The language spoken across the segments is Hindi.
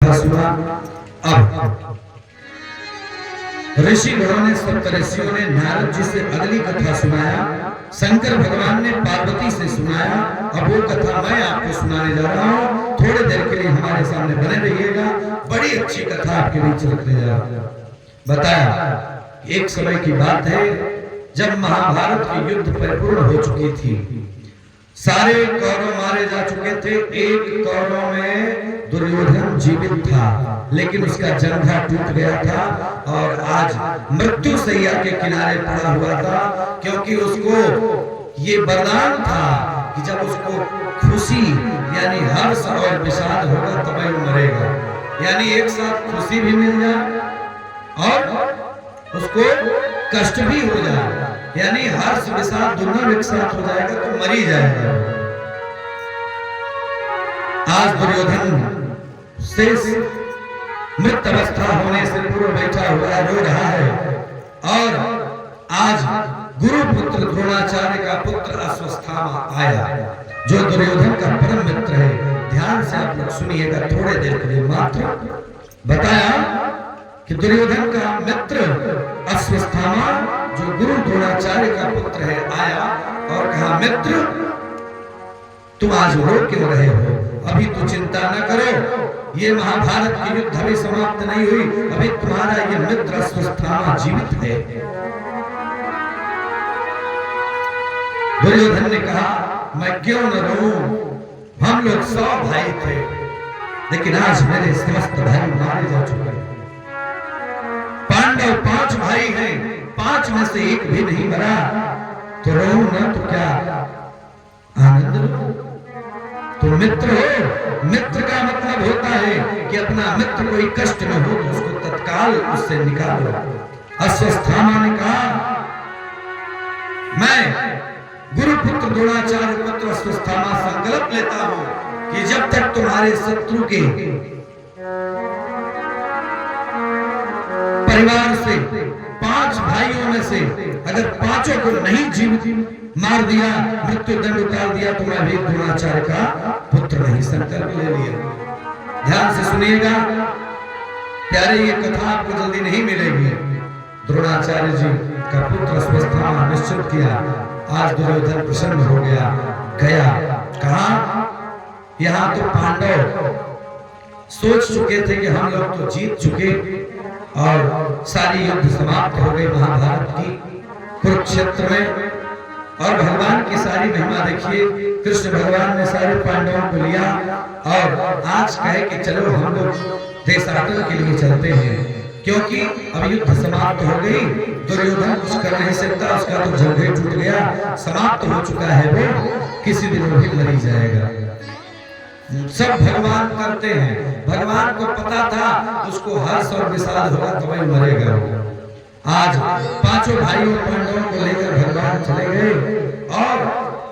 कथा सुना। अब ऋषिगणों ने, सप्तऋषियों ने नारद जी से अगली कथा सुनाया, शंकर भगवान ने पार्वती से सुनाया। अब वो कथा मैं आपको सुनाने जा रहा हूँ, थोड़ी देर के लिए हमारे सामने बने रहिएगा। बड़ी अच्छी कथा आपके बीच रखने जा रहा हूँ। बताया एक समय की बात है जब महाभारत की युद्ध परिपूर्ण हो चुकी थी, सारे कौरव मारे जा चुके थे। एक कौरव में दुर्योधन जीवित था, लेकिन उसका जंघा टूट गया था और आज मृत्यु सैया के किनारे पड़ा हुआ था, क्योंकि उसको ये वरदान था कि जब उसको खुशी यानी हर्ष और विषाद होगा तभी वो मरेगा। यानी एक साथ खुशी भी मिल जाए और उसको कष्ट भी हो जाए, यानी हर्ष विषाद दोनों एक साथ हो जाएगा तो मर ही जाएगा। आज दुर्योधन शेष मृत अवस्था होने से पूर्व बैठा हुआ रो रहा है और आज गुरुपुत्र द्रोणाचार्य का पुत्र अश्वत्थामा आया, जो दुर्योधन का परम मित्र है। ध्यान से आप लोग सुनिएगा थोड़े देर के लिए मात्र। बताया कि दुर्योधन का मित्र अश्वत्थामा जो गुरु द्रोणाचार्य का पुत्र है आया और कहा, मित्र तुम आज रो क्यों रहे हो? अभी तो चिंता न करो, ये महाभारत की युद्ध अभी समाप्त नहीं हुई, अभी तुम्हारा ये मित्र अश्वत्थामा जीवित है। दुर्योधन ने कहा, मैं क्यों न रहूं, हम लोग 100 भाई थे, लेकिन आज मेरे समस्त भाई मारे जा चुके हैं। पांडव 5 भाई हैं, 5 में से एक भी नहीं मरा, तो रहूं ना तो क्या आनंद लो? तो मित्र हो, मित्र का मतलब होता है कि अपना मित्र कोई कष्ट में हो तो उसको तत्काल उससे निकालो। अश्वत्थामा ने कहा, मैं गुरुपुत्र द्रोणाचार्य पुत्र अश्वत्थामा संकल्प लेता हूं कि जब तक तुम्हारे शत्रु के परिवार से 5 भाइयों में से अगर 5 को नहीं जीवित मार दिया, मृत्यु दंड उतार दिया, तो मैं भी द्रोणाचार्य का पुत्र नहीं, संकल्प ले लिया। ध्यान से सुनिएगा प्यारे, ये कथा आपको जल्दी नहीं मिलेगी। द्रोणाचार्य जी का पुत्र अश्वत्थामा निश्चित किया। आज दुर्योधन प्रसन्न हो गया, गया कहा, यहाँ तो पांडव सोच चुके थे कि हम लोग तो जीत चुके और सारी युद्ध समाप्त हो गई महाभारत की कुरुक्षेत्र में। और भगवान की सारी महिमा देखिए, कृष्ण भगवान ने सारे पांडवों को लिया और आज कहे कि चलो हम लोग देशाटन के लिए चलते हैं, क्योंकि अब युद्ध समाप्त हो गई, दुर्योधन कुछ कर नहीं सकता, उसका तो जंघे टूट गया, समाप्त हो चुका है, वो किसी दिन वो भी मर ही जाएगा। सब भगवान करते हैं, भगवान को पता था उसको हर्ष और विषाद होगा तो वही मरेगा। आज 5 भाइयों पांडवों को लेकर भगवान चले गए और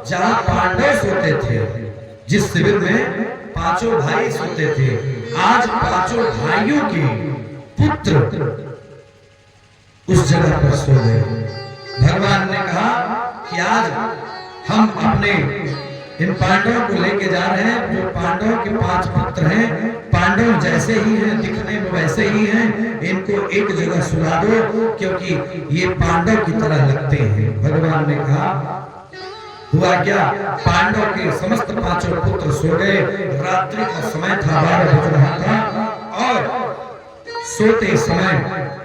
जहां पांडव सोते थे, जिस शिविर में 5 भाई सोते थे, आज 5 भाइयों के पुत्र उस जगह पर सो गए। भगवान ने कहा कि आज हम अपने इन पांडवों को लेके जा रहे हैं, जो पांडवों के 5 पुत्र हैं, पांडव जैसे ही हैं, दिखने में वैसे ही हैं, इनको एक जगह सुला दो, क्योंकि ये पांडव की तरह लगते हैं। भगवान ने कहा, हुआ क्या, पांडव के समस्त 5 पुत्र सो गए। रात्रि का समय था, 12 बज रहा था और सोते समय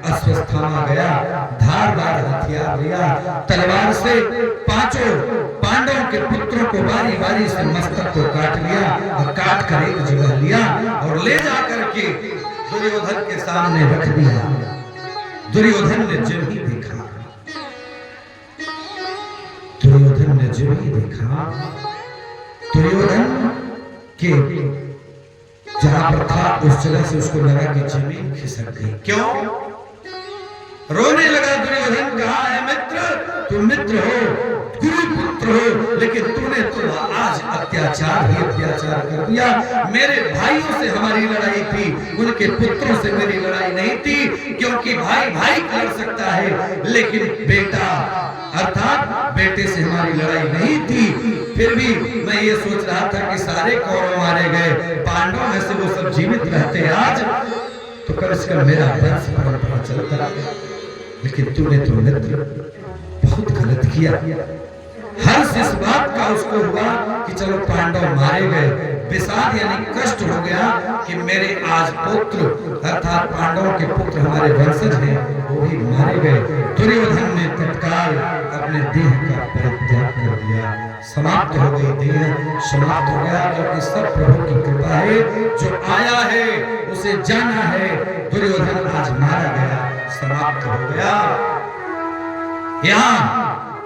अश्वत्थामा गया, धारदार हथियार लिया, तलवार से 5 पांडवों के पुत्रों को बारी बारी से मस्तक को काट लिया और काट कर एक जगह लिया और ले जाकर के दुर्योधन के सामने रख दिया। दुर्योधन ने जब ही देखा, दुर्योधन ने जब ही देखा, दुर्योधन के जहां पर था उस जगह से उसको लगा कि जमीन खिसक गई। क्यों? रोने लगा दुर्योधन। कहा, है मित्र, तुम मित्र हो, गुरुपुत्र हो, लेकिन तूने तो आज अत्याचार ही अत्याचार कर दिया। मेरे भाइयों से हमारी लड़ाई थी, उनके पुत्रों से मेरी लड़ाई नहीं थी, क्योंकि भाई भाई लड़ सकता है, लेकिन बेटा अर्थात बेटे से हमारी लड़ाई नहीं थी। फिर भी मैं ये सोच रहा था कि सारे कौरव मारे गए, पांडवों में से वो सब जीवित रहते आज तो कम से कम मेरा वंश परंपरा चलता। लेकिन तूने तो मित्र बहुत गलत किया। हर्ष इस बात का उसको हुआ कि चलो पांडव मारे गए, विषाद यानी कष्ट हो गया कि मेरे आज पुत्र अर्थात पांडवों के पुत्र हमारे वंशज हैं वो भी मारे गए। दुर्योधन ने तत्काल अपने देह का परित्याग कर दिया, समाप्त हो गई, देह समाप्त हो गया, क्योंकि सब प्रभु की कृपा है। जो आया है उसे जाना है। दुर्योधन आज मारा गया, समाप्त हो गया। यहाँ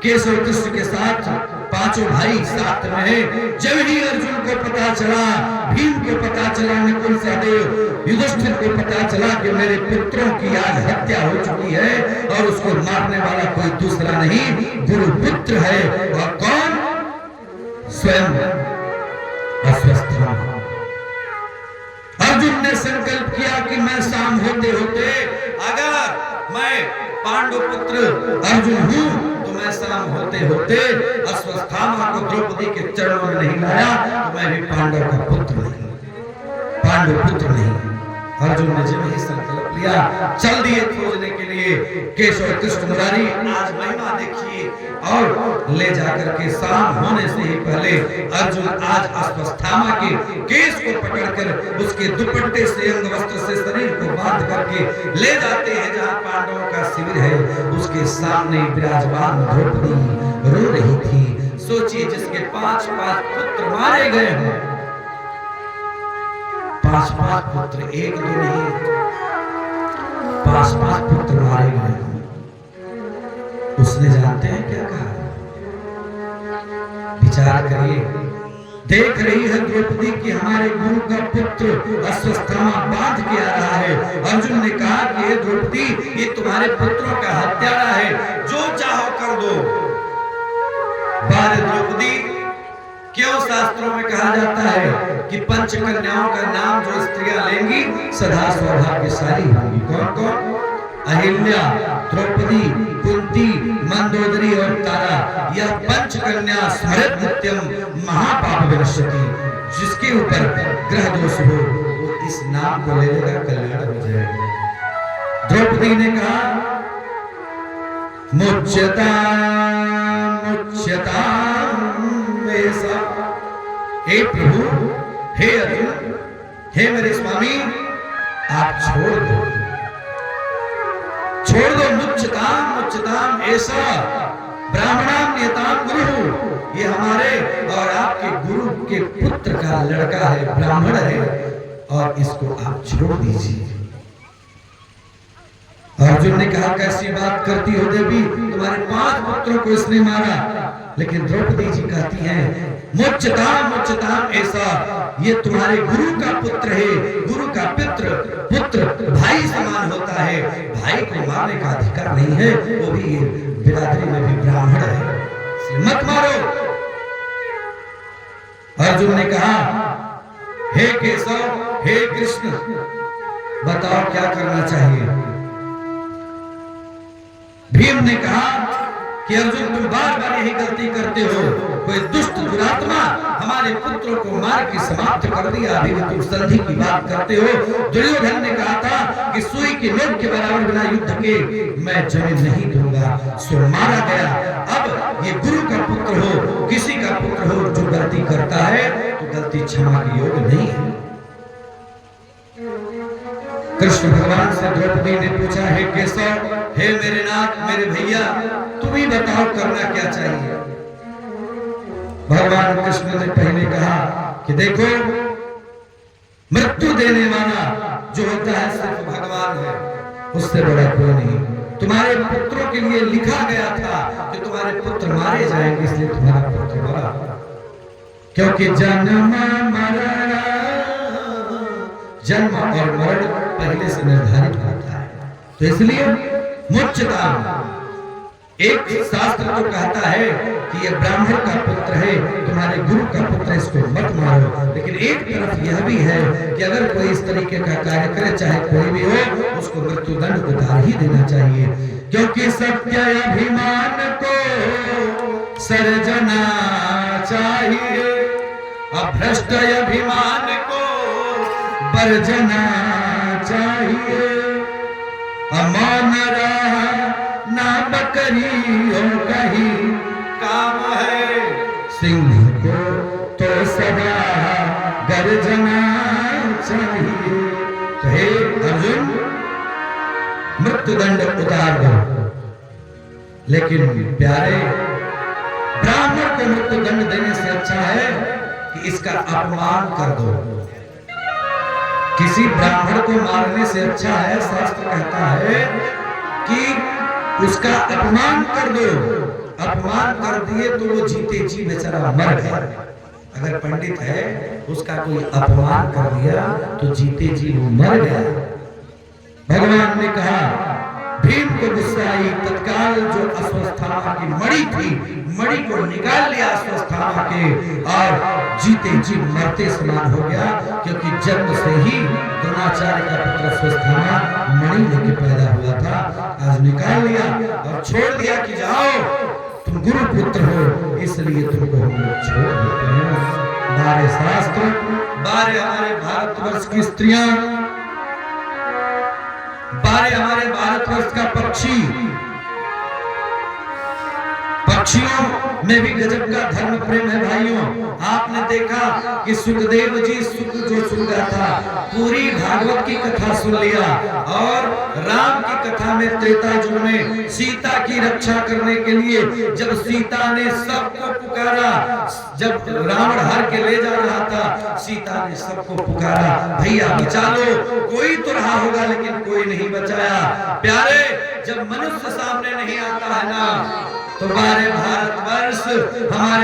केशव कृष्ण के साथ पांचों भाई साथ में है। जब ही अर्जुन को पता चला, भीम को पता चला, नकुल सहदेव युधिष्ठिर को पता चला कि मेरे पुत्रों की आज हत्या हो चुकी है और उसको मारने वाला कोई दूसरा नहीं गुरुपुत्र है, और कौन? स्वयं अश्वत्थामा। अर्जुन ने संकल्प किया कि मैं शाम होते होते अगर मैं पांडु पुत्र अर्जुन हूं तो मैं शाम होते होते अश्वत्थामा को द्रौपदी के चरणों में नहीं लाया तो मैं भी पांडव का पुत्र नहीं, पांडु पुत्र नहीं। अर्जुन ने जब ही संकल्प लिया चल दिए खोजने के लिए केशव कृष्ण मुरारी। आज महिमा देखिए, और ले जाकर के शाम होने से ही पहले अर्जुन आज अश्वत्थामा के केश को पकड़कर उसके दुपट्टे से अंग वस्त्र से शरीर को बांध करके ले जाते हैं जहां पांडवों का शिविर है। उसके सामने विराजमान द्रौपदी रो रही थी। सोचिए, जिसके 5 पुत्र मारे गए हैं, 5 पुत्र, एक दो नहीं, 5 पुत्र मारे गए। उसने जानते हैं क्या कहा? विचार करिए। देख रही है द्रौपदी कि हमारे गुरु का पुत्र अश्वत्थामा बांध के आ रहा है। अर्जुन ने कहा कि ये द्रौपदी, ये तुम्हारे पुत्रों का हत्यारा है, जो चाहो कर दो। बारे द्रौपदी, क्यों शास्त्रों में कहा जाता है कि पंच कन्याओं का नाम जो स्त्रियां लेंगी सदा सौभाग्यशाली होंगी? कौन कौन? अहिल्या, द्रौपदी, कुंती, मंदोदरी और तारा। यह पंच कन्या स्मृत नित्यम महापाप विनश्यति। जिसके ऊपर ग्रह दोष हो वो इस नाम को ले लेगा, कल्याण हो जाएगा। द्रौपदी ने कहा मुच्यता मुच्यता ऐसा। हे प्रभु, हे अर्जुन, हे मेरे स्वामी, आप छोड़ दो, छोड़ दो। मुच्यताम मुच्यताम ऐसा ब्राह्मणाम नियताम गुरु। ये हमारे और आपके गुरु के पुत्र का लड़का है, ब्राह्मण है, और इसको आप छोड़ दीजिए। अर्जुन ने कहा कैसी बात करती हो देवी, तुम्हारे 5 पुत्रों को इसने मारा। लेकिन द्रौपदी जी कहती हैं मुच्यताम ऐसा, ये तुम्हारे गुरु का पुत्र है। गुरु का पुत्र भाई समान होता है, भाई को मारने का अधिकार नहीं है, वो भी ये बिरादरी में भी ब्राह्मण है, मत मारो। अर्जुन ने कहा हे केशव, हे कृष्ण, बताओ क्या करना चाहिए? भीम ने कहा कि अर्जुन, तुम बार बार यही गलती करते हो। कोई दुष्ट दुरात्मा हमारे पुत्रों को मार के समाप्त कर दिया, अभी भी तुम संधि की बात करते हो। दुर्योधन ने कहा था कि सुई की नोक के बराबर बिना युद्ध के मैं जमीन नहीं दूंगा, सो मारा गया। अब ये गुरु का पुत्र हो, किसी का पुत्र हो, जो गलती करता है तो गलती क्षमा की योग्य नहीं है। कृष्ण भगवान से द्रौपदी ने पूछा हे केशव, हे मेरे नाथ, मेरे भैया, तुम ही बताओ करना क्या चाहिए? भगवान कृष्ण ने पहले कहा कि देखो, मृत्यु देने वाला जो होता है सिर्फ भगवान है, उससे बड़ा कोई नहीं। तुम्हारे पुत्रों के लिए लिखा गया था कि तुम्हारे पुत्र मारे जाएंगे, इसलिए तुम्हारा पुत्र मरा, क्योंकि जन्म और मरण पहले से निर्धारित होता है। तो इसलिए मुच्यता एक शास्त्र तो कहता है कि ये ब्राह्मण का पुत्र है, तुम्हारे गुरु का पुत्र, इसको मत मारो। लेकिन एक तरफ यह भी है कि अगर कोई इस तरीके का कार्य करे, चाहे कोई भी हो, उसको मृत्युदंड उतार ही देना चाहिए। क्योंकि सत्य अभिमान को सर्जना चाहिए, भ्रष्ट अभिमान को वर्जना चाहिए। अमान रहा ना बकरियों कहीं काम है, सिंह को तो सदा गर्जना चाहिए। तो हे अर्जुन, मृत्युदंड उतार दो, लेकिन प्यारे ब्राह्मण को मृत्युदंड देने से अच्छा है कि इसका अपमान कर दो। किसी ब्राह्मण को मारने से अच्छा है, शास्त्र कहता है कि उसका अपमान कर दो। अपमान कर दिए तो वो जीते जी बेचारा मर गया। अगर पंडित है, उसका कोई अपमान कर दिया तो जीते जी वो मर गया। भगवान ने कहा, भीम को गुस्सा आई, तत्काल जो अश्वत्थामा की मणि थी, मणि को निकाल लिया अश्वत्थामा के, और जीते जी मरते समान हो गया। क्योंकि जन्म से ही द्रोणाचार्य का पुत्र अश्वत्थामा मणि लेके पैदा हुआ था। आज निकाल लिया और छोड़ दिया कि जाओ, तुम गुरु पुत्र हो, इसलिए तुमको हम लोग छोड़ देते हैं। बारे शास्त्र, बारे हमारे भारतवर्ष की स्त्रियां, बारे हमारे भारतवर्ष का पक्षी, पक्षियों में भी गजब का धर्म प्रेम है भाइयों। आपने देखा कि सुखदेव जी जो सुन रहा था, पूरी भागवत की कथा सुन लिया, और राम की कथा में त्रेता युग में सीता की रक्षा करने के लिए जब सीता ने सबको पुकारा, जब रावण हर के ले जा रहा था, सीता ने सबको पुकारा, भैया बचा लो। कोई तो रहा होगा लेकिन कोई नहीं बचाया। प्यारे, जब मनुष्य सामने नहीं आता है ना, तो हमारे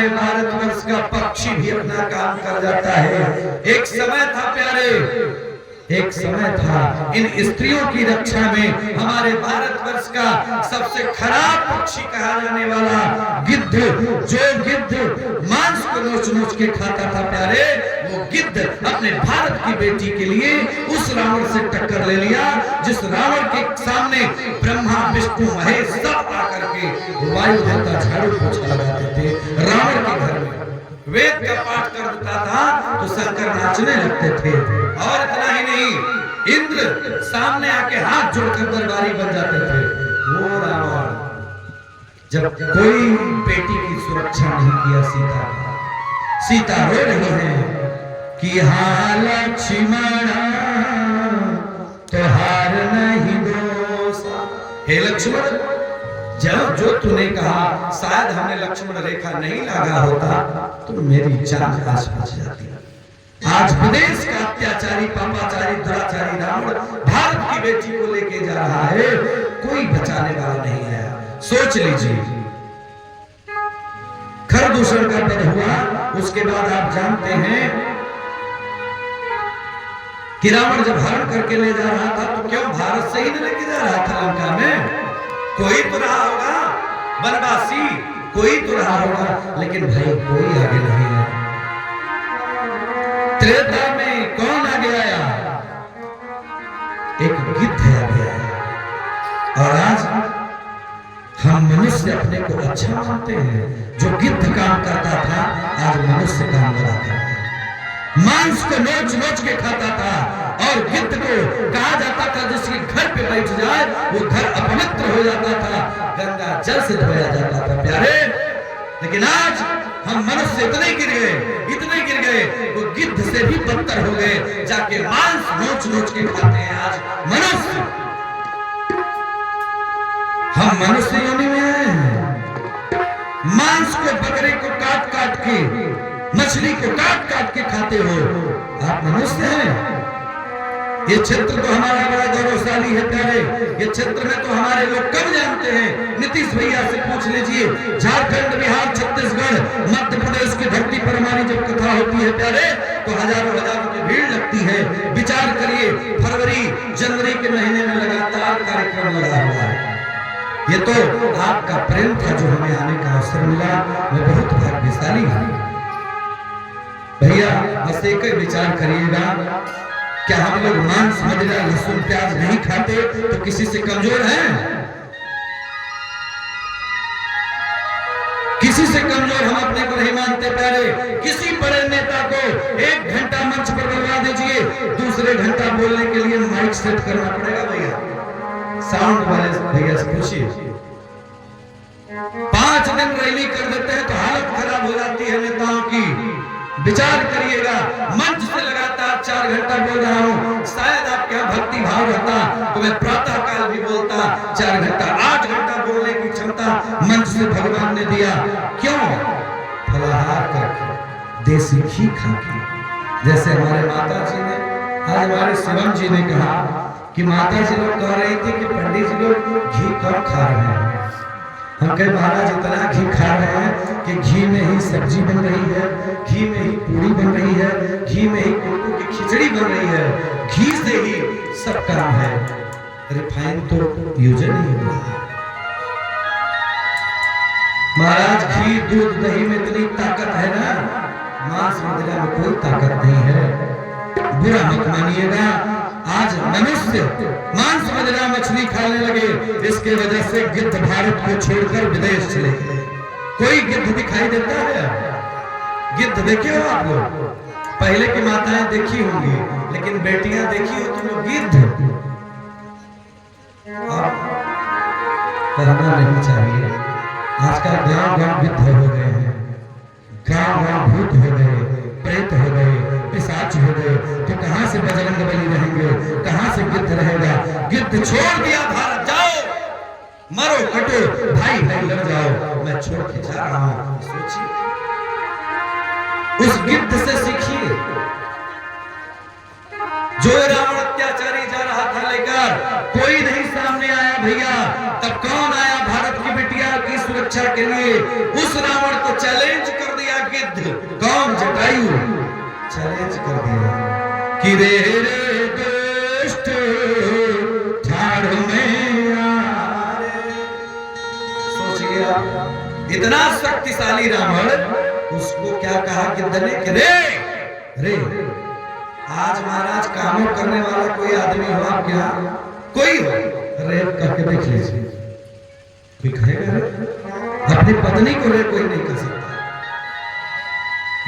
भारतवर्ष का पक्षी भी अपना काम कर जाता है। एक समय था प्यारे, एक समय था, इन स्त्रियों की रक्षा में हमारे भारतवर्ष का सबसे खराब पक्षी कहा जाने वाला गिद्ध, जो गिद्ध मांस को नोच नोच के खाता था प्यारे, वो गिद्ध अपने भारत की बेटी के लिए उस रावण से टक्कर ले लिया, जिस रावण के सामने ब्रह्मा विष्णु महेश सब आकर के वायु देवता झाड़ू पोछा लगाते थे। रावण के घर में वेद का पाठ कर देता था तो शंकर नाचने लगते थे। और इतना ही नहीं, इंद्र सामने आके हाथ जोड़कर दरबारी बन जाते थे। वो रावण जब कोई बेटी की सुरक्षा नहीं किया, सीता रो रही है कि हाँ लक्ष्मण तोहार नहीं दोष। हे लक्ष्मण, जब जो तूने कहा, शायद हमने लक्ष्मण रेखा नहीं लगा होता तो मेरी जान आज बच जाती। आज विदेश का अत्याचारी, पापाचारी, दुराचारी रावण भारत की बेटी को लेके जा रहा है, कोई बचाने वाला नहीं है। सोच लीजिए, खरदूषण का वध हुआ, उसके बाद आप जानते हैं कि रावण जब हरण करके ले जा रहा था तो क्यों भारत से ही नहीं लेके जा रहा था लंका में? कोई तो रहा होगा वनवासी, कोई तो रहा होगा, लेकिन भाई कोई आगे नहीं है। त्रेता में कौन आगे आया? एक गिद्ध आगे आया। और आज हम मनुष्य अपने को अच्छा मानते हैं। जो गिद्ध काम करता था, आज मनुष्य काम लगा करता है। मांस को नोच नोच के खाता था, और गिद्ध को कहा जाता था जिसके घर पे बैठ जाए वो घर अपवित्र हो जाता था, गंगा जल से धोया जाता था प्यारे। लेकिन आज हम मनुष्य इतने गिर गए, वो गिद्ध से भी बदतर हो गए, जाके मांस नोच नोच के खाते हैं। आज मनुष्य, हम मनुष्य योनि में आए हैं। मांस को, बकरे को काट काट के, मछली को काट काट के खाते हो, आप मनुष्य हैं। ये क्षेत्र तो हमारा बड़ा गौरवशाली है प्यारे। ये क्षेत्र में तो हमारे लोग कम जानते हैं। नीतीश भैया से पूछ लीजिए, झारखंड, बिहार, छत्तीसगढ़, मध्य प्रदेश की धरती पर हमारी जब कथा होती है प्यारे, तो हजारों की भीड़ लगती है। विचार करिए, फरवरी जनवरी के महीने में लगातार कार्यक्रम लगा हुआ है। ये तो आपका प्रेम था जो हमें आने का अवसर मिला, मैं बहुत भाग्यशाली हूं। भैया बस एक ही विचार करिएगा, क्या हम लोग मांस मदिरा लहसुन प्याज नहीं खाते तो किसी से कमजोर हैं? किसी से कमजोर हम अपने को नहीं मानते प्यारे। किसी बड़े नेता को 1 घंटा मंच पर करवा दीजिए, दूसरे घंटा बोलने के लिए माइक सेट करना पड़ेगा भैया, साउंड वाले भैया से पूछिए। 5 दिन रैली कर देते हैं तो हालत खराब हो जाती है नेताओं की। विचार करिएगा, मंच से लगातार 4 घंटा बोल रहा हूं, शायद आपके यहाँ भक्ति भाव रहता तो मैं प्रातः काल भी बोलता। 4 घंटा 8 घंटा बोलने की क्षमता मंच से भगवान ने दिया। क्यों? फलाहार करके, देसी घी खा के। जैसे हमारे माता जी ने, आज हमारे शिवम जी ने कहा कि माता जी लोग कह रही थी कि पंडित जी लोग घी कम खा रहे हैं। हम कहे महाराज इतना घी खा रहे हैं कि घी में ही सब्जी बन रही है, घी में ही पूरी बन रही है, घी में ही कोटू की खिचड़ी बन रही है, घी से ही सब काम है, रिफाइन तो यूज नहीं हो रहा। महाराज घी दूध दही में इतनी ताकत है ना, मांस मदिरा में कोई ताकत नहीं है। बुरा मत मानिएगा, आज मनुष्य मांस मदिरा मछली खाने लगे, इसके वजह से गिद्ध भारत को छोड़कर विदेश चले गए। कोई गिद्ध दिखाई देता है? गिद्ध देखे हो आप लोग? पहले की माताएं देखी होंगी, लेकिन बेटियां देखी हो तुम लोग गिद्ध? कहना नहीं चाहिए, आजकल गांव-गांव गिद्ध हो गए हैं, गांव-गांव भूत हो गए, प्रेत हो गए, पिशाच हो गए, तो कहां से बजरंगबली रहेंगे, कहां से गिद्ध रहेगा? गिद्ध छोड़ दिया भारत, जाओ मरो कटो भाई भाई लड़ जाओ, मैं छोड़ के जा रहा हूं। सोचिए, उस गिद्ध से सीखिए। जो रावण अत्याचारी जा रहा था लेकर, कोई नहीं सामने आया भैया, तब कौन आया भारत की बिटिया की सुरक्षा के लिए? उस रावण को चैलेंज कर दिया गिद्ध। कौन? जटायु चैलेंज कर दिया कि रे रे दुष्ट ठाड़ में आ रे। सोचिए आप, इतना शक्तिशाली रावण, उसको क्या कहा गिद्ध ने कि रे रे। आज महाराज कामों करने वाला कोई आदमी हो आप क्या? कोई हो, रेप करके देख लीजिए, कोई कहेगा रे? अपनी पत्नी को रेप कोई नहीं कर सकता।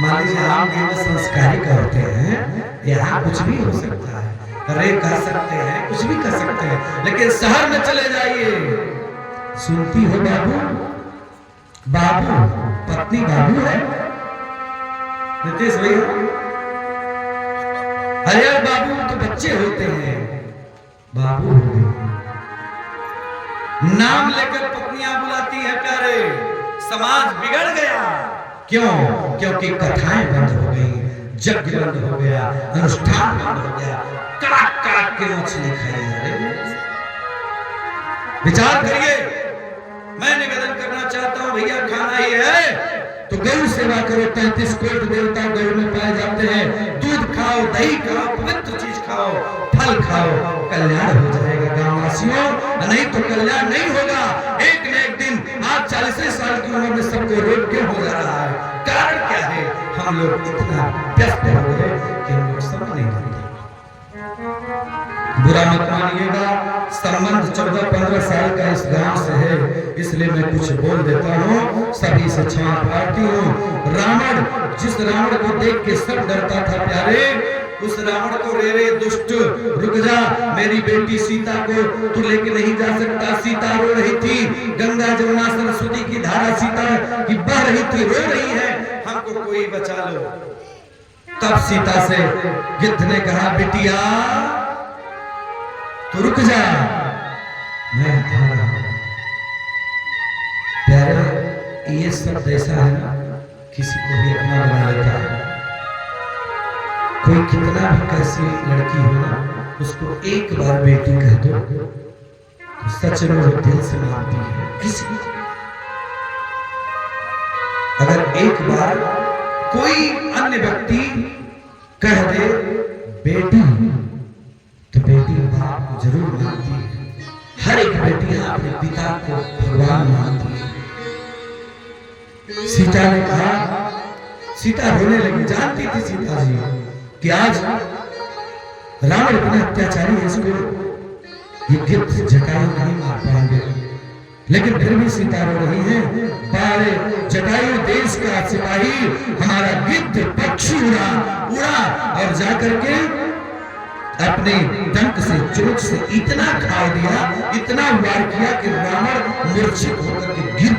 मान लीजिए हम में संस्कारिक होते हैं, यहाँ कुछ भी हो सकता है, रेप कर सकते हैं, कुछ भी कर सकते हैं, लेकिन शहर में चले जाइए, सुनती हो बाबू, बाबू पत्नी बाबू है, नीतीश भैया, अरे बाबू तो बच्चे होते हैं, बाबू हो गए। नाम लेकर पत्नियां बुलाती है प्यारे, समाज बिगड़ गया। क्यों? क्योंकि कथाएं बंद हो गई, यज्ञ बंद हो गया, अनुष्ठान बंद हो गया, कड़ाक कड़ाक के मछली खाई जा रही। विचार करिए, मैं निवेदन करना चाहता हूं भैया, खाना ये है तो गौ सेवा करो। 33 कोटि देवता गौ में पाए जाते हैं। दूध खाओ, दही खाओ, पवित्र चीज खाओ, फल खाओ, कल्याण हो जाएगा गांववासियों, नहीं तो कल्याण नहीं होगा। एक न एक दिन, आज 40 साल की उम्र में सबको रोग क्यों हो जा रहा है? कारण क्या है? हम लोग इतना व्यस्त हो गए कि हम लोग समझ नहीं पाते। बुरा मत मानिएगा, संबंध 14-15 साल का इस गांव से है, इसलिए मैं कुछ बोल देता हूँ। सभी से क्षमा प्रार्थी हूँ। रावण, जिस रावण को देख के सब डरता था प्यारे, उस रावण को रे रे दुष्ट रुक जा, मेरी बेटी सीता को तू लेके नहीं जा सकता। सीता रो रही थी, गंगा जमुना सरस्वती की धारा सीता की बह रही थी, रो रही है, हमको कोई बचा लो। तब सीता से गिद्ध ने कहा, बिटिया तो रुक जा, मैं आ रहा हूं। प्यारे, ये शब्द ऐसा है ना, किसी को भी अपना बना लेता है। कोई कितना भी कैसी लड़की हो ना, उसको एक बार बेटी कह दो तो सच में वो दिल से मानती है। किसी अगर एक बार कोई अन्य व्यक्ति कह दे बेटी, तो बेटी बाप को जरूर मानती है। हर एक बेटी बेटियां अपने पिता को भगवान मानती हैं। सीता ने कहा, सीता रोने लगी, जानती थी सीता जी कि आज रावण इतना अत्याचारी है, इसको ये गिद्ध जटायु नहीं मार पाएंगे। लेकिन फिर भी सीता रो रही है, बारे जटायु देश का सिपाही हमारा गिद्ध पक्षी उड़ा और जाकर के अपने डंक से चोट से इतना खाओ दिया, इतना वार किया कि रावण मूर्छित होकर के गिर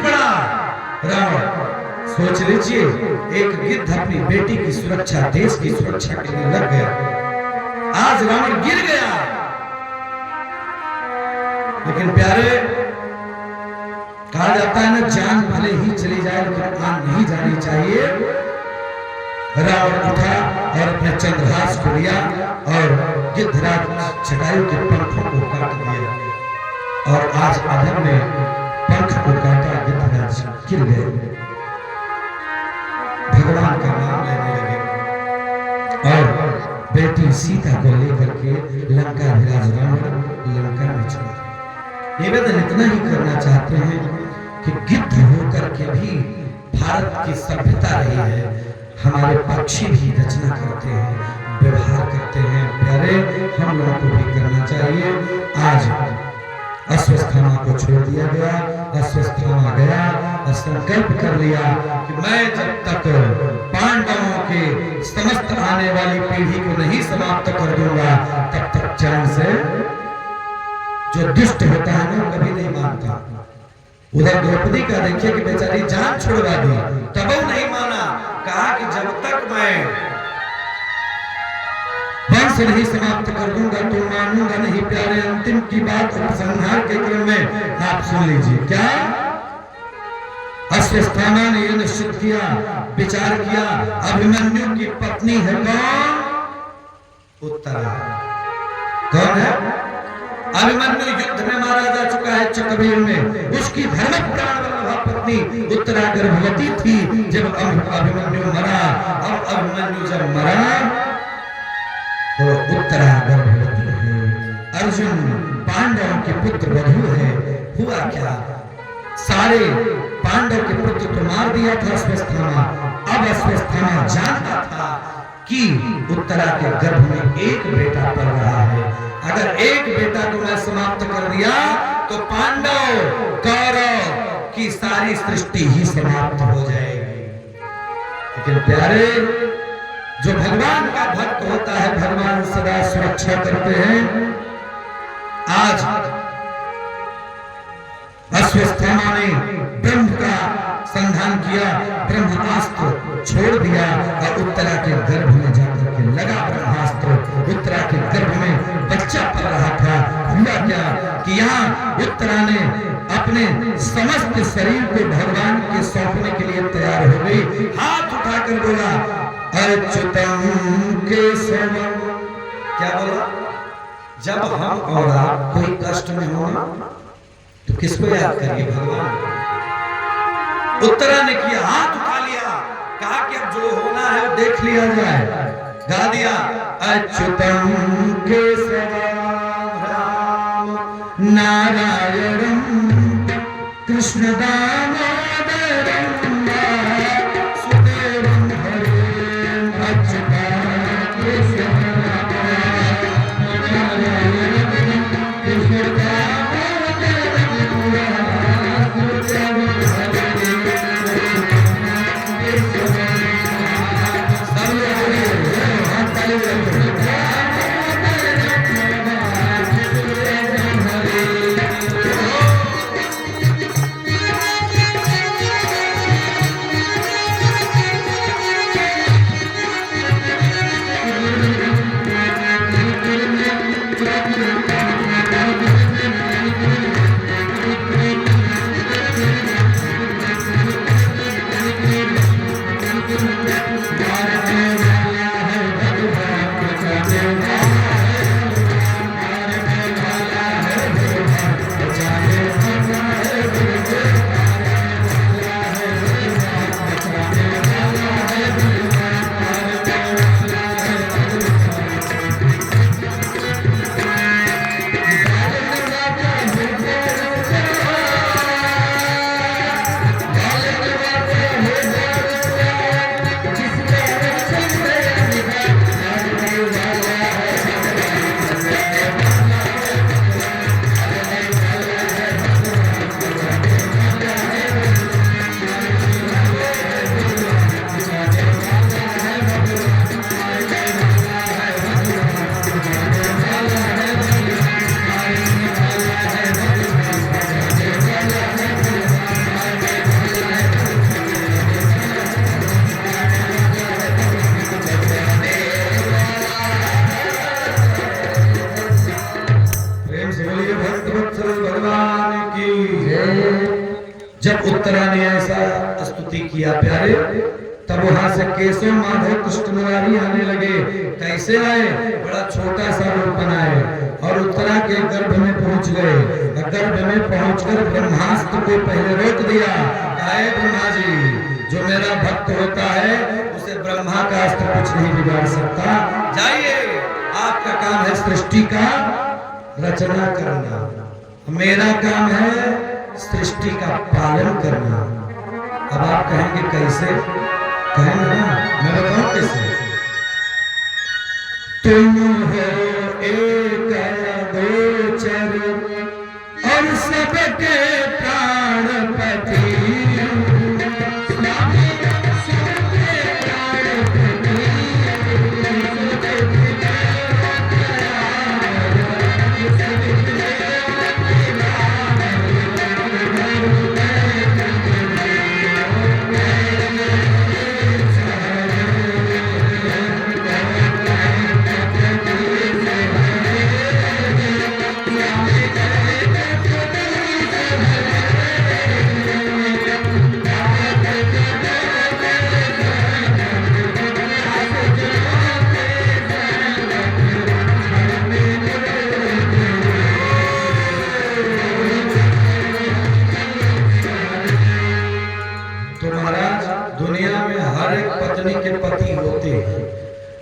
पड़ा। रावण सोच लीजिए, एक गिद्ध अपनी बेटी की सुरक्षा, देश की सुरक्षा के लिए लग गया, आज रावण गिर गया। लेकिन प्यारे, कहा जाता है ना, जान भले ही चली जाए लेकिन आन नहीं जानी चाहिए। रावण उठा और अपने चंद्रहास को लिया और गिद्धराज जटायु के पंखों को काट दिया, और आज अधर में पंख को काटा, गिद्धराज गिर गए, भगवान का नाम लेने लगे और बेटी सीता को लेकर के लंका विराज रावण लंका में चला। निवेदन इतना ही करना चाहते हैं कि गिद्ध होकर के भी भारत की सभ्यता रही है, हमारे पक्षी भी रचना करते हैं, व्यवहार करते हैं। प्यारे, हम लोगों को भी करना चाहिए। आज अश्वत्थामा को छोड़ दिया गया, अश्वत्थामा गया और संकल्प कर लिया कि मैं जब तक पांडवों के समस्त आने वाली पीढ़ी को नहीं समाप्त कर दूंगा, तब तक चैन से। जो दुष्ट होता है ना, कभी नहीं मानता। उधर द्रौपदी का देखिए कि बेचारी जान छोड़वा दी, तब वो नहीं माना, कहा कि जब तक मैं वंश नहीं समाप्त कर दूंगा तो मानूंगा नहीं। प्यारे, अंतिम की बात उपसंहार के क्रम में आप सुन लीजिए। क्या अश्वत्थामा ने यह निश्चित किया, विचार किया, अभिमन्यु की पत्नी है कौन? उत्तरा। कौन है? अभिमन्यु युद्ध में मारा जा चुका है चक्रव्यूह में, उसकी धर्म प्राण पत्नी उत्तरा गर्भवती थी जब अभिमन्यु मरा। अब अभिमन्यु जब मरा तो उत्तरा गर्भवती है। अर्जुन पांडवों के पुत्र वधु है। हुआ क्या, सारे पांडव के पुत्र तो मार दिया था अश्वत्थामा। अब अश्वत्थामा जानता था कि उत्तरा के गर्भ में एक बेटा पल रहा है, अगर एक बेटा को मैं समाप्त कर दिया तो पांडव कौरव की सारी सृष्टि ही समाप्त हो जाएगी। लेकिन प्यारे, जो भगवान का भक्त होता है, भगवान सदा सुरक्षा करते हैं। आज अश्वत्थामा ने ब्रह्म का संधान किया, ब्रह्मास्त्र छोड़ दिया और उत्तरा के गर्भ में जाकर के लगा ब्रह्मास्त्र। उत्तरा के गर्भ में बच्चा पल रहा था। हुआ क्या कि यहाँ उत्तरा ने अपने समस्त शरीर को भगवान के सौंपने के लिए तैयार हो गई। हाथ उठाकर बोला, अच्युतम केशवम। क्या बोला? जब हम और आप कोई कष्ट में हो तो किसको याद करिए? भगवान। उत्तरा ने किया, हाथ उठा लिया, कहा कि अब जो होना है वो देख लिया जाए। गा दिया, अच्युतम केशवम राम नारायणम कृष्ण दामोदरम सुदेवम हरे अच्युतम केशवम नारायणम कृष्ण उत्तरा ने ऐसा स्तुति किया प्यारे, तब वहां से केशव माधव कृष्ण मुरारी आने लगे। कैसे आए? बड़ा छोटा सा रूप बनाए और उत्तरा के गर्भ में पहुंच गए। गर्भ में पहुंचकर ब्रह्मास्त्र को पहले रोक दिया। कहे ब्रह्मा जी, जो मेरा भक्त होता है उसे ब्रह्मा का अस्त्र कुछ नहीं बिगाड़ सकता। जाइए, आपका काम है सृष्टि का रचना करना, मेरा काम है सृष्टि का पालन करना। अब आप कहेंगे कैसे? कहेंगे ना, मैं बताऊं कैसे। तुम हो एक गोचर और सबके प्राणपति,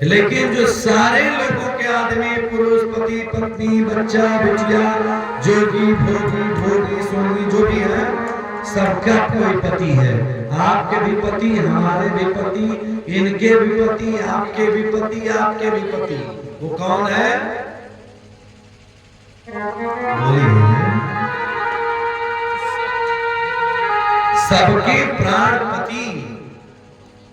लेकिन जो सारे लोगों के आदमी, पुरुष, पति, पत्नी, बच्चा, बिटिया, जोगी, भोगी, भोगी, सोगी, जो भी है, सबका कोई पति है। आपके भी पति, हमारे भी पति, इनके भी पति, आपके भी पति, आपके भी पति। वो कौन है? बोलिए। सबके प्राण पति।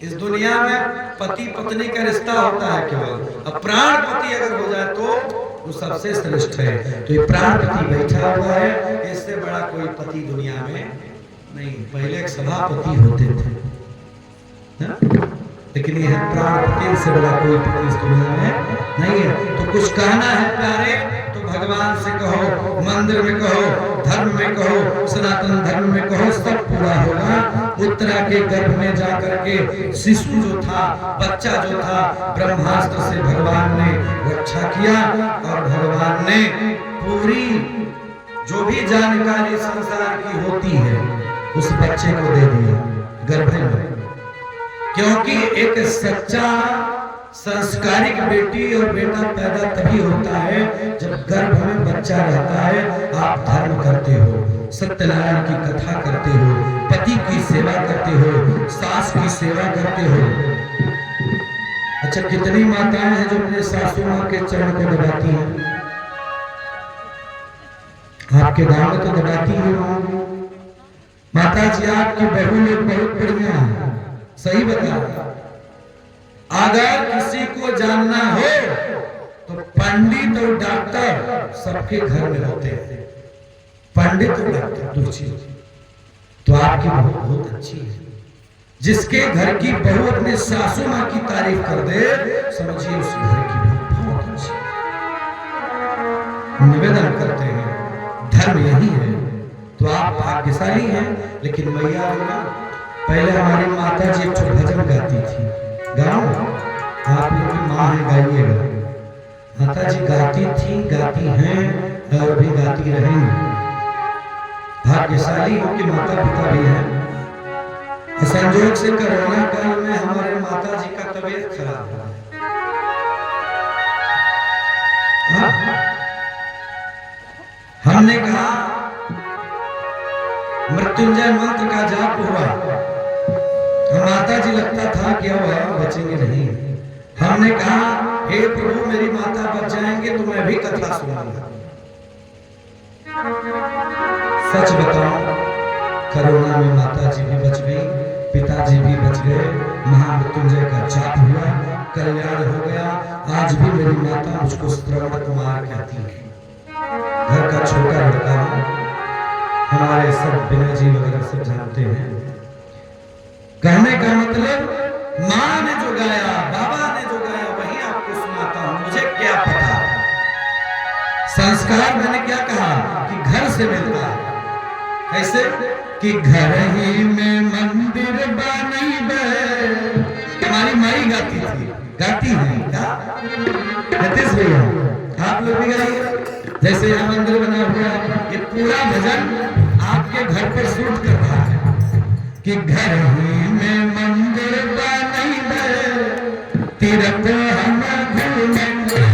इस दुनिया में पति पत्नी का रिश्ता होता है केवल, अब प्राण पति अगर हो जाए तो वो सबसे श्रेष्ठ है। तो ये प्राण पति बैठा हुआ है, इससे बड़ा कोई पति दुनिया में नहीं। पहले एक सभापति होते थे ना? लेकिन ये प्राण पति से बड़ा कोई पति इस दुनिया में नहीं है। तो कुछ कहना है प्यारे तो भगवान से कहो, मंदिर में कहो, धर्म में कहो, सनातन धर्म में कहो, सब पूरा होगा। उत्तरा के गर्भ में जाकर के शिशु जो था, बच्चा जो था, ब्रह्मास्त्र से भगवान ने रक्षा किया और भगवान ने पूरी जो भी जानकारी संसार की होती है उस बच्चे को दे दिया गर्भ में। क्योंकि एक सच्चा संस्कारिक बेटी और बेटा पैदा तभी होता है जब गर्भ में बच्चा रहता है। आप धर्म करते हो, सत्यनारायण की कथा करते हो, पति की सेवा करते हो, सास की सेवा करते हो। अच्छा, कितनी माताएं हैं जो अपने सासू मां के चरण को दबाती हैं? आपके गांव में तो दबाती है माता जी। आपकी बहू लोग बहुत बढ़िया है, सही बता। अगर किसी को जानना हो तो पंडित और डॉक्टर सबके घर में होते हैं। पंडित और डॉक्टर दो चीज। तो आपकी बहू बहुत अच्छी है। जिसके घर की बहू अपने सासू मां की तारीफ कर दे, समझिए उस घर की बहू बहुत अच्छी है। निवेदन करते हैं, धर्म यही है। तो आप भाग्यशाली हैं। लेकिन मैया पहले हमारी माता जी एक भजन गाती थी। गाओ, आप लोग की माँ है, गाइएगा। माता जी गाती थी, गाती हैं और भी गाती रहेंगी। भाग्यशाली हो कि माता पिता भी हैं। संयोग से कोरोना काल में हमारे माता जी का तबीयत खराब हुआ। हमने कहा मृत्युंजय मंत्र का जाप हुआ। माता जी लगता था कि अब बचेंगे नहीं। हमने कहा हे प्रभु मेरी माता बच जाएंगे तो मैं भी कथा सुनाऊंगा। सच बताओ, कोरोना में माता जी भी बच गई, पिताजी भी बच गए। महामृत्युंजय का जाप हुआ, कल्याण हो गया। आज भी मेरी माता मुझको श्रवण कुमार कहती है। घर का छोटा लड़का हूं, हमारे सब विनय जी वगैरह सब जानते हैं। कहने का मतलब माँ ने जो गाया, बाबा ने जो गाया वही आपको सुनाता हूं। मुझे क्या पता, संस्कार मैंने क्या कहा कि घर से मिलता है। ऐसे कि घर ही में मंदिर बनी बे। हमारी माई गाती थी, गाती है क्या नतीश भैया, आप लोग भी गाइए। जैसे यहाँ मंदिर बना हुआ है, ये पूरा भजन आपके घर पर शूट कर रहा है कि घर ही में मंदिर बनी बे, तीरथ हम घूमेंगे।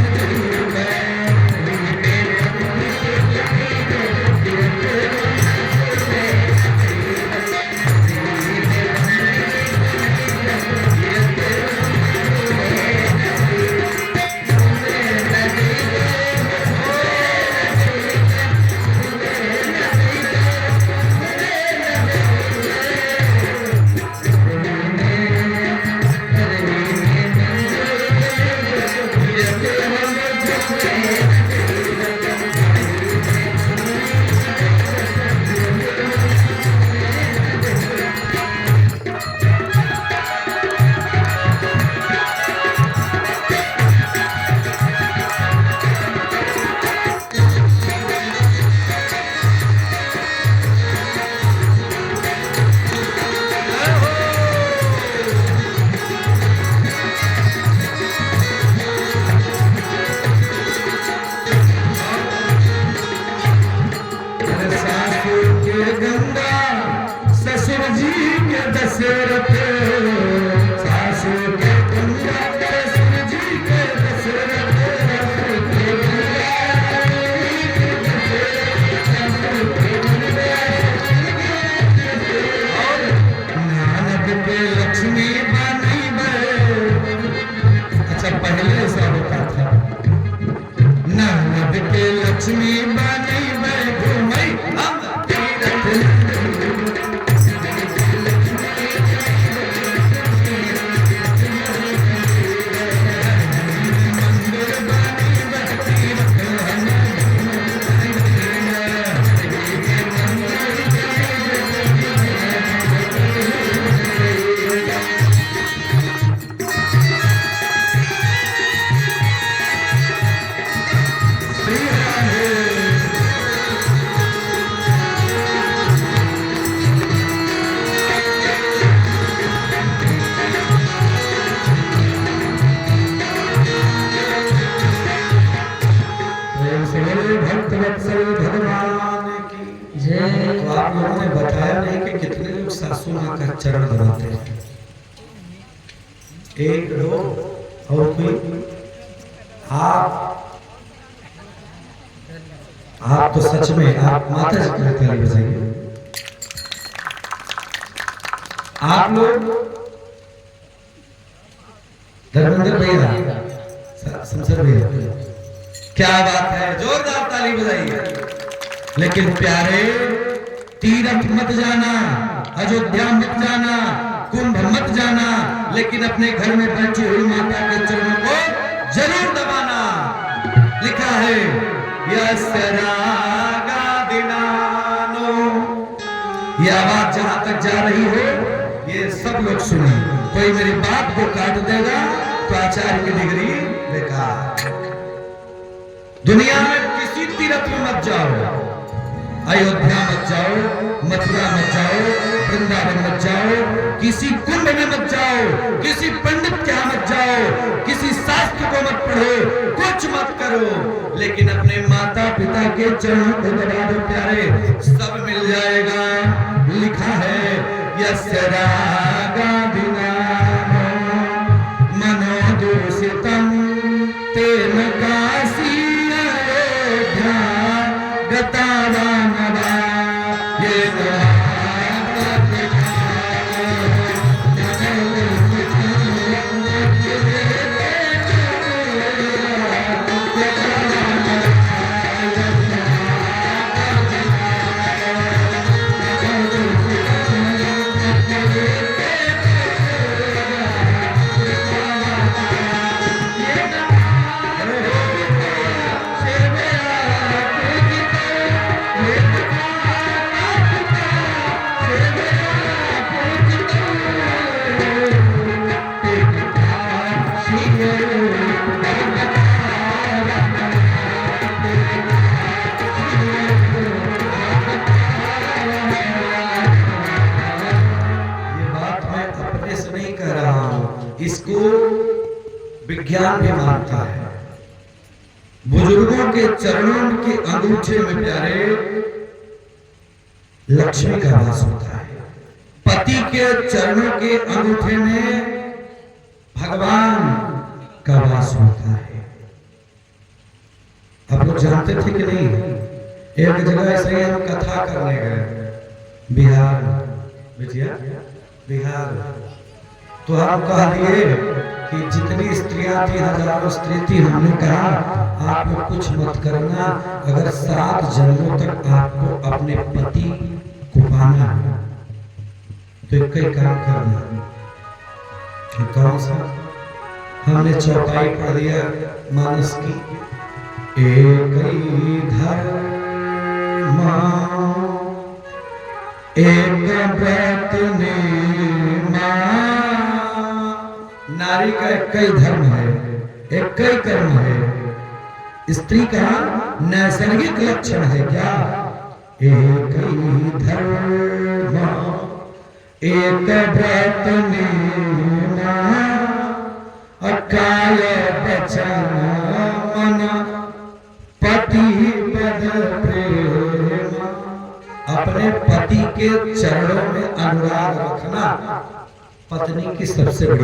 सासू माँ का चरण दबाते हैं, एक दो और कोई आप तो सच में आप माता जी की ताली बजाइए। आप लोग धर्मेंद्र भैया, शमशेर भैया, क्या बात है, जोरदार ताली बजाइए। लेकिन प्यारे, तीर्थ मत जाना, अयोध्या मत जाना, कुंभ मत जाना, लेकिन अपने घर में बैठी हुई माता के चरणों को जरूर दबाना। लिखा है ये आवाज जहां तक जा रही हो, ये सब लोग सुने। कोई मेरी बात को काट देगा तो आचार्य की डिग्री बेकार। दुनिया में किसी तीर्थ में मत जाओ, अयोध्या मत जाओ, मथुरा मत जाओ, वृंदावन मत जाओ, किसी कुंभ में मत जाओ, किसी पंडित के यहाँ मत जाओ, किसी शास्त्र को मत पढ़ो, कुछ मत करो, लेकिन अपने माता पिता के चरणों को दबा दो प्यारे, सब मिल जाएगा। लिखा है यस्य रागादिना मनोदूषितं तेन काशी अयोध्या गतावा। विज्ञान भी मानता है। बुजुर्गों के चरणों के अंगूठे में प्यारे लक्ष्मी का वास होता है। पति के चरणों के अंगूठे में भगवान का वास होता है। आप लोग जानते थे कि नहीं? एक जगह ऐसे ही हम कथा करने गए बिहार, बिहार, तो हम कह दिए कि जितनी स्त्रियां थी, हजारों स्त्री थी, हमने कहा आप लोग कुछ मत करना, अगर 7 जन्मों तक आपको अपने पति को पाना है तो एक ही काम करना। कौन सा? हमने चौपाई पढ़ दिया मानस की, एक ही धर्म एक व्रत नेमा। नारी का एक ही धर्म है, एक ही कर्म है। स्त्री का नैसर्गिक लक्षण है क्या? एक ही धर्म एक व्रत नेमा, काय वचन मन पति पद प्रेम। अपने पति के चरणों में अनुराग रखना पत्नी की सबसे बड़ी